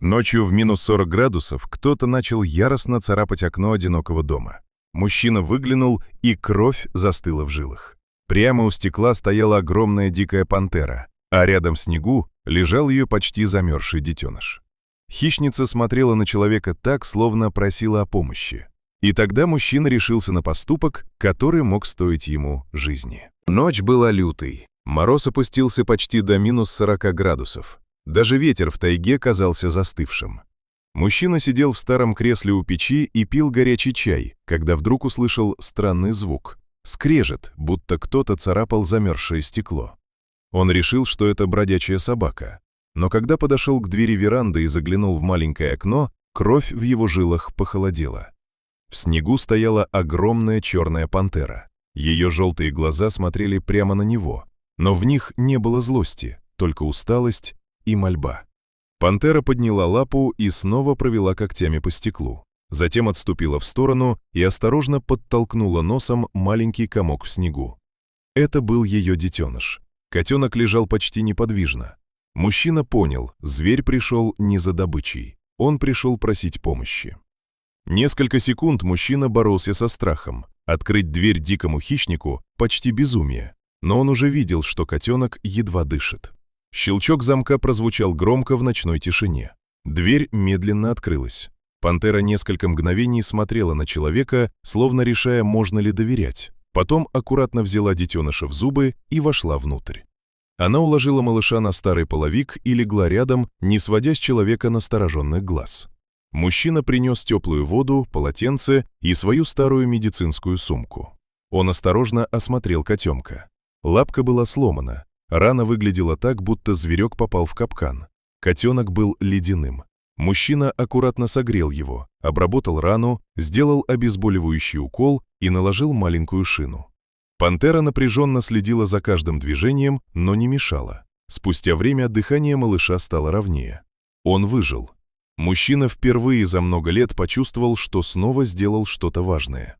Ночью в минус 40 градусов кто-то начал яростно царапать окно одинокого дома. Мужчина выглянул, и кровь застыла в жилах. Прямо у стекла стояла огромная дикая пантера, а рядом в снегу лежал ее почти замерзший детеныш. Хищница смотрела на человека так, словно просила о помощи. И тогда мужчина решился на поступок, который мог стоить ему жизни. Ночь была лютой. Мороз опустился почти до минус 40 градусов. Даже ветер в тайге казался застывшим. Мужчина сидел в старом кресле у печи и пил горячий чай, когда вдруг услышал странный звук. Скрежет, будто кто-то царапал замерзшее стекло. Он решил, что это бродячая собака. Но когда подошел к двери веранды и заглянул в маленькое окно, кровь в его жилах похолодела. В снегу стояла огромная черная пантера. Ее желтые глаза смотрели прямо на него, но в них не было злости, только усталость и мольба. Пантера подняла лапу и снова провела когтями по стеклу. Затем отступила в сторону и осторожно подтолкнула носом маленький комок в снегу. Это был ее детеныш. Котенок лежал почти неподвижно. Мужчина понял, зверь пришел не за добычей. Он пришел просить помощи. Несколько секунд мужчина боролся со страхом. Открыть дверь дикому хищнику – почти безумие. Но он уже видел, что котенок едва дышит. Щелчок замка прозвучал громко в ночной тишине. Дверь медленно открылась. Пантера несколько мгновений смотрела на человека, словно решая, можно ли доверять. Потом аккуратно взяла детеныша в зубы и вошла внутрь. Она уложила малыша на старый половик и легла рядом, не сводя с человека настороженных глаз. Мужчина принес теплую воду, полотенце и свою старую медицинскую сумку. Он осторожно осмотрел котенка. Лапка была сломана. Рана выглядела так, будто зверек попал в капкан. Котенок был ледяным. Мужчина аккуратно согрел его, обработал рану, сделал обезболивающий укол и наложил маленькую шину. Пантера напряженно следила за каждым движением, но не мешала. Спустя время дыхание малыша стало ровнее. Он выжил. Мужчина впервые за много лет почувствовал, что снова сделал что-то важное.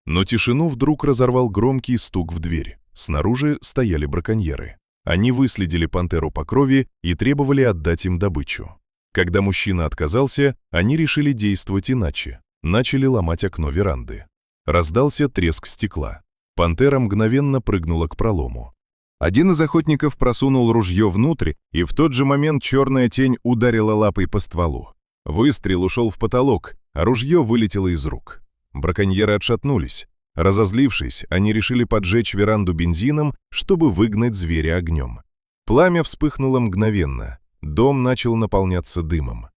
Но тишину вдруг разорвал громкий стук в дверь. Снаружи стояли браконьеры. Они выследили пантеру по крови и требовали отдать им добычу. Когда мужчина отказался, они решили действовать иначе. Начали ломать окно веранды. Раздался треск стекла. Пантера мгновенно прыгнула к пролому. Один из охотников просунул ружье внутрь, и в тот же момент черная тень ударила лапой по стволу. Выстрел ушел в потолок, а ружье вылетело из рук. Браконьеры отшатнулись. Разозлившись, они решили поджечь веранду бензином, чтобы выгнать зверя огнем. Пламя вспыхнуло мгновенно. Дом начал наполняться дымом.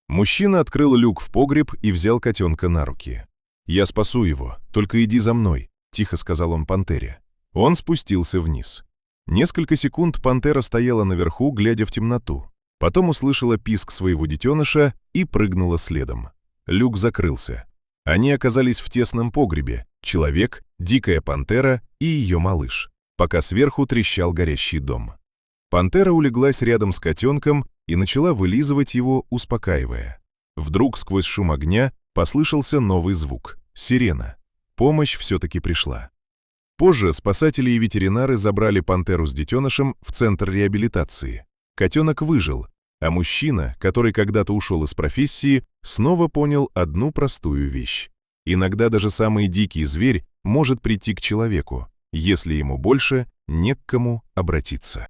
Мужчина открыл люк в погреб и взял котенка на руки. «Я спасу его, только иди за мной», — тихо сказал он пантере. Он спустился вниз. Несколько секунд пантера стояла наверху, глядя в темноту. Потом услышала писк своего детеныша и прыгнула следом. Люк закрылся. Они оказались в тесном погребе. Человек, дикая пантера и ее малыш, пока сверху трещал горящий дом. Пантера улеглась рядом с котенком и начала вылизывать его, успокаивая. Вдруг сквозь шум огня послышался новый звук — сирена. Помощь все-таки пришла. Позже спасатели и ветеринары забрали пантеру с детенышем в центр реабилитации. Котенок выжил, а мужчина, который когда-то ушел из профессии, снова понял одну простую вещь. Иногда даже самый дикий зверь может прийти к человеку, если ему больше не к кому обратиться.